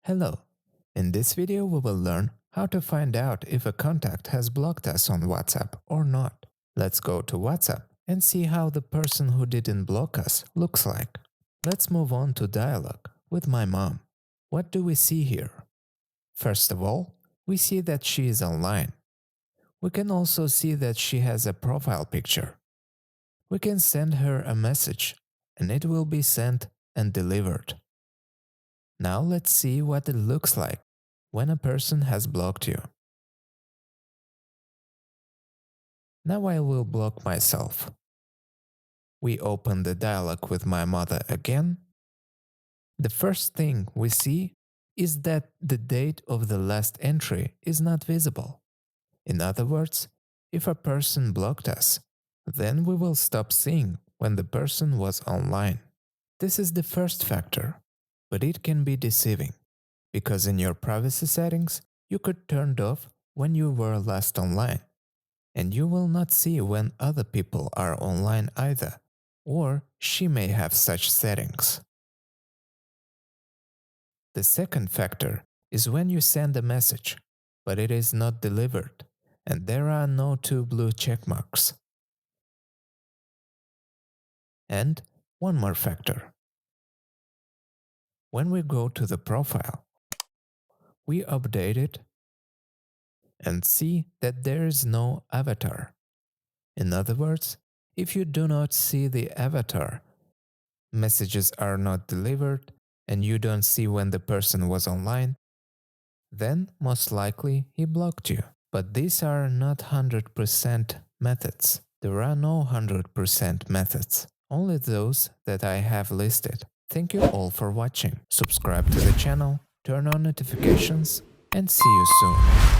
Hello. In this video we will learn how to find out if a contact has blocked us on WhatsApp or not. Let's go to WhatsApp and see how the person who didn't block us looks like. Let's move on to dialogue with my mom. What do we see here? First of all, we see that she is online. We can also see that she has a profile picture. We can send her a message and it will be sent and delivered. Now let's see what it looks like when a person has blocked you. Now I will block myself. We open the dialogue with my mother again. The first thing we see is that the date of the last entry is not visible. In other words, if a person blocked us, then we will stop seeing when the person was online. This is the first factor, but it can be deceiving, because in your privacy settings, you could turn it off when you were last online, and you will not see when other people are online either, or she may have such settings. The second factor is when you send a message, but it is not delivered, and there are no two blue check marks. And one more factor. When we go to the profile, we update it and see that there is no avatar. In other words, if you do not see the avatar, messages are not delivered, and you don't see when the person was online, then most likely he blocked you. But these are not 100% methods. There are no 100% methods, only those that I have listed. Thank you all for watching. Subscribe to the channel, turn on notifications, and see you soon.